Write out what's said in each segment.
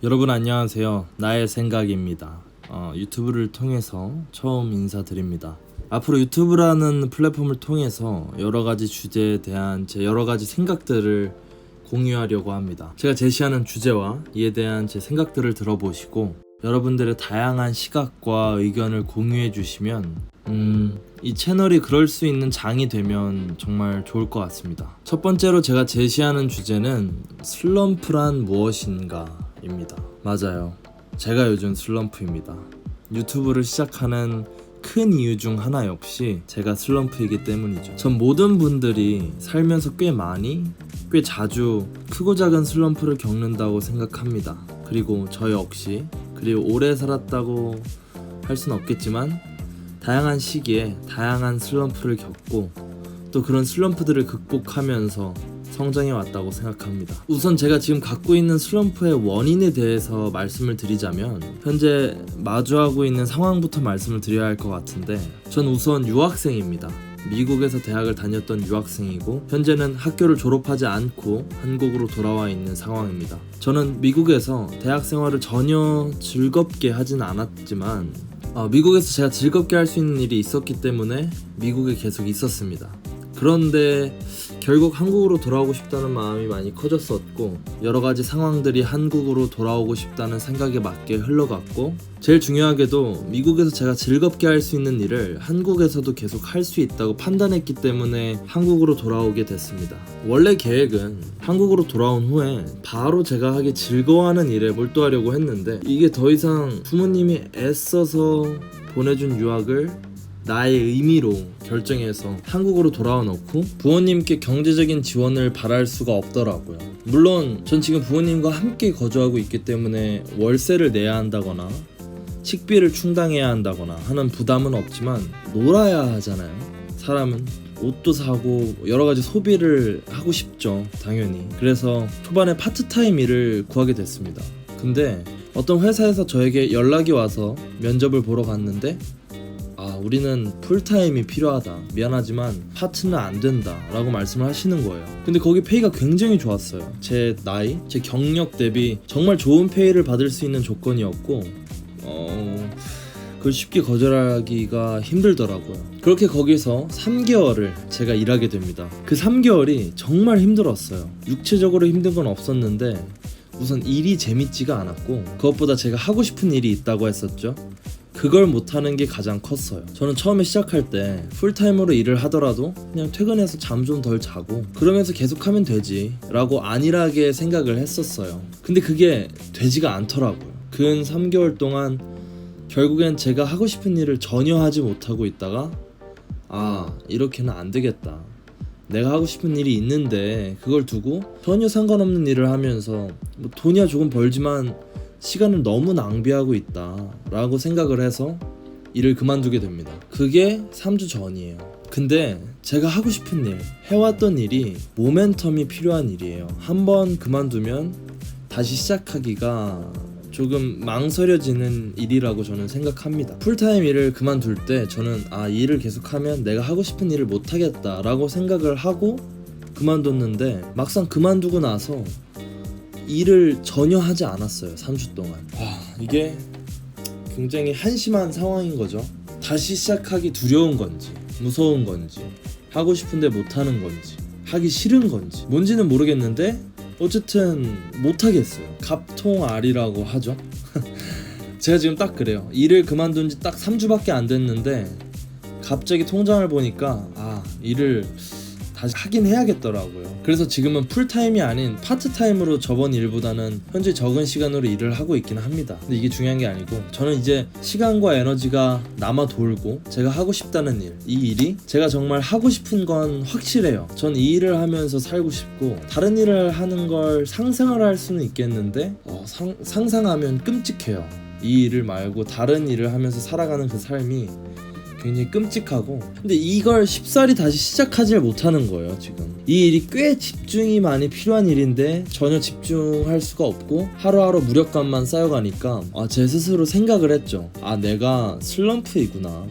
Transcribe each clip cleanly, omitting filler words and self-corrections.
여러분 안녕하세요. 나의 생각입니다. 유튜브를 통해서 처음 인사드립니다. 앞으로 유튜브라는 플랫폼을 통해서 여러가지 주제에 대한 제 여러가지 생각들을 공유하려고 합니다. 제가 제시하는 주제와 이에 대한 제 생각들을 들어보시고 여러분들의 다양한 시각과 의견을 공유해 주시면 이 채널이 그럴 수 있는 장이 되면 정말 좋을 것 같습니다. 첫 번째로 제가 제시하는 주제는 슬럼프란 무엇인가 입니다. 맞아요. 제가 요즘 슬럼프입니다. 유튜브를 시작하는 큰 이유 중 하나 역시 제가 슬럼프이기 때문이죠. 전 모든 분들이 살면서 꽤 자주 크고 작은 슬럼프를 겪는다고 생각합니다. 그리고 저 역시 오래 살았다고 할 순 없겠지만 다양한 시기에 다양한 슬럼프를 겪고 또 그런 슬럼프들을 극복하면서 성장해 왔다고 생각합니다. 우선 제가 지금 갖고 있는 슬럼프의 원인에 대해서 말씀을 드리자면 현재 마주하고 있는 상황부터 말씀을 드려야 할 것 같은데 전 우선 유학생입니다. 미국에서 대학을 다녔던 유학생이고 현재는 학교를 졸업하지 않고 한국으로 돌아와 있는 상황입니다. 저는 미국에서 대학 생활을 전혀 즐겁게 하진 않았지만 미국에서 제가 즐겁게 할 수 있는 일이 있었기 때문에 미국에 계속 있었습니다. 그런데 결국 한국으로 돌아오고 싶다는 마음이 많이 커졌었고 여러가지 상황들이 한국으로 돌아오고 싶다는 생각에 맞게 흘러갔고 제일 중요하게도 미국에서 제가 즐겁게 할 수 있는 일을 한국에서도 계속 할 수 있다고 판단했기 때문에 한국으로 돌아오게 됐습니다. 원래 계획은 한국으로 돌아온 후에 바로 제가 하기 즐거워하는 일에 몰두하려고 했는데 이게 더 이상 부모님이 애써서 보내준 유학을 나의 의미로 결정해서 한국으로 돌아와 놓고 부모님께 경제적인 지원을 바랄 수가 없더라고요. 물론 전 지금 부모님과 함께 거주하고 있기 때문에 월세를 내야 한다거나 식비를 충당해야 한다거나 하는 부담은 없지만 놀아야 하잖아요. 사람은 옷도 사고 여러가지 소비를 하고 싶죠, 당연히. 그래서 초반에 파트타임 일을 구하게 됐습니다. 근데 어떤 회사에서 저에게 연락이 와서 면접을 보러 갔는데 우리는 풀타임이 필요하다. 미안하지만 파트는 안 된다 라고 말씀을 하시는 거예요. 근데 거기 페이가 굉장히 좋았어요. 제 나이, 제 경력 대비 정말 좋은 페이를 받을 수 있는 조건이었고 그걸 쉽게 거절하기가 힘들더라고요. 그렇게 거기서 3개월을 제가 일하게 됩니다. 그 3개월이 정말 힘들었어요. 육체적으로 힘든 건 없었는데 우선 일이 재밌지가 않았고 그것보다 제가 하고 싶은 일이 있다고 했었죠. 그걸 못하는 게 가장 컸어요. 저는 처음에 시작할 때 풀타임으로 일을 하더라도 그냥 퇴근해서 잠 좀 덜 자고 그러면서 계속하면 되지 라고 안일하게 생각을 했었어요. 근데 그게 되지가 않더라고요. 근 3개월 동안 결국엔 제가 하고 싶은 일을 전혀 하지 못하고 있다가 이렇게는 안 되겠다. 내가 하고 싶은 일이 있는데 그걸 두고 전혀 상관없는 일을 하면서 돈이야 조금 벌지만 시간을 너무 낭비하고 있다 라고 생각을 해서 일을 그만두게 됩니다. 그게 3주 전이에요. 근데 제가 하고 싶은 일, 해왔던 일이 모멘텀이 필요한 일이에요. 한번 그만두면 다시 시작하기가 조금 망설여지는 일이라고 저는 생각합니다. 풀타임 일을 그만둘 때 저는 이 일을 계속하면 내가 하고 싶은 일을 못하겠다 라고 생각을 하고 그만뒀는데 막상 그만두고 나서 일을 전혀 하지 않았어요. 3주 동안. 이게 굉장히 한심한 상황인 거죠. 다시 시작하기 두려운 건지 무서운 건지 하고 싶은데 못하는 건지 하기 싫은 건지 뭔지는 모르겠는데 어쨌든 못하겠어요. 갑통알이라고 하죠. 제가 지금 딱 그래요. 일을 그만둔 지 딱 3주밖에 안 됐는데 갑자기 통장을 보니까 일을 다시 하긴 해야겠더라고요. 그래서 지금은 풀타임이 아닌 파트타임으로 저번 일보다는 현재 적은 시간으로 일을 하고 있긴 합니다. 근데 이게 중요한 게 아니고 저는 이제 시간과 에너지가 남아 돌고 제가 하고 싶다는 일, 이 일이 제가 정말 하고 싶은 건 확실해요. 전 이 일을 하면서 살고 싶고 다른 일을 하는 걸 상상을 할 수는 있겠는데 상상하면 끔찍해요. 이 일을 말고 다른 일을 하면서 살아가는 그 삶이 굉장히 끔찍하고 근데 이걸 쉽사리 다시 시작하지 못하는 거예요. 지금 이 일이 꽤 집중이 많이 필요한 일인데 전혀 집중할 수가 없고 하루하루 무력감만 쌓여가니까 제 스스로 생각을 했죠. 내가 슬럼프이구나.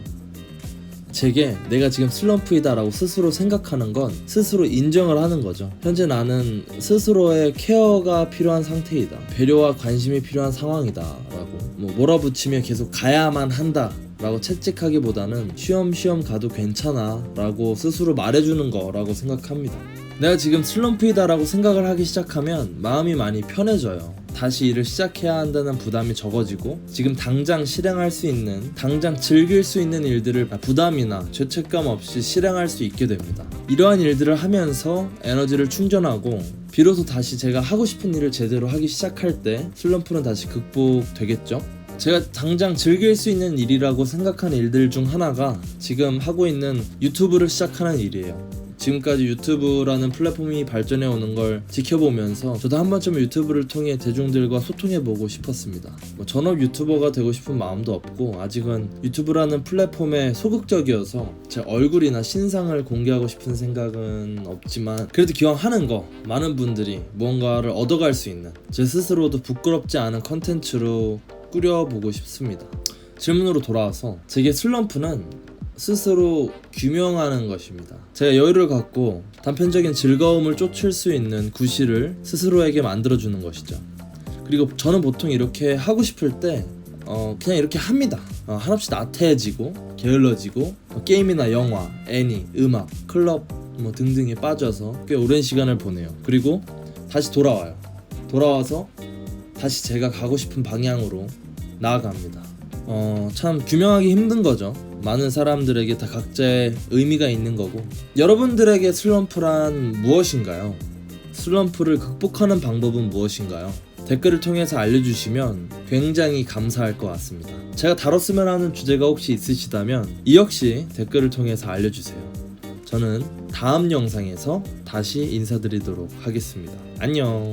제게 내가 지금 슬럼프이다 라고 스스로 생각하는 건 스스로 인정을 하는 거죠. 현재 나는 스스로의 케어가 필요한 상태이다, 배려와 관심이 필요한 상황이다 라고 몰아붙이며 계속 가야만 한다 라고 채찍하기보다는 쉬엄쉬엄 가도 괜찮아 라고 스스로 말해주는 거라고 생각합니다. 내가 지금 슬럼프이다 라고 생각을 하기 시작하면 마음이 많이 편해져요. 다시 일을 시작해야 한다는 부담이 적어지고 지금 당장 실행할 수 있는, 당장 즐길 수 있는 일들을 부담이나 죄책감 없이 실행할 수 있게 됩니다. 이러한 일들을 하면서 에너지를 충전하고 비로소 다시 제가 하고 싶은 일을 제대로 하기 시작할 때 슬럼프는 다시 극복되겠죠. 제가 당장 즐길 수 있는 일이라고 생각하는 일들 중 하나가 지금 하고 있는 유튜브를 시작하는 일이에요. 지금까지 유튜브라는 플랫폼이 발전해 오는 걸 지켜보면서 저도 한 번쯤 유튜브를 통해 대중들과 소통해보고 싶었습니다. 전업 유튜버가 되고 싶은 마음도 없고 아직은 유튜브라는 플랫폼에 소극적이어서 제 얼굴이나 신상을 공개하고 싶은 생각은 없지만 그래도 기왕 하는 거 많은 분들이 무언가를 얻어갈 수 있는 제 스스로도 부끄럽지 않은 컨텐츠로 꾸려보고 싶습니다. 질문으로 돌아와서 제게 슬럼프는 스스로 규명하는 것입니다. 제가 여유를 갖고 단편적인 즐거움을 쫓을 수 있는 구실을 스스로에게 만들어주는 것이죠. 그리고 저는 보통 이렇게 하고 싶을 때 그냥 이렇게 합니다. 한없이 나태해지고 게을러지고 게임이나 영화, 애니, 음악, 클럽 등등에 빠져서 꽤 오랜 시간을 보내요. 그리고 다시 돌아와요. 돌아와서 다시 제가 가고 싶은 방향으로 나아갑니다. 참 규명하기 힘든 거죠. 많은 사람들에게 다 각자의 의미가 있는 거고. 여러분들에게 슬럼프란 무엇인가요? 슬럼프를 극복하는 방법은 무엇인가요? 댓글을 통해서 알려주시면 굉장히 감사할 것 같습니다. 제가 다뤘으면 하는 주제가 혹시 있으시다면 이 역시 댓글을 통해서 알려주세요. 저는 다음 영상에서 다시 인사드리도록 하겠습니다. 안녕.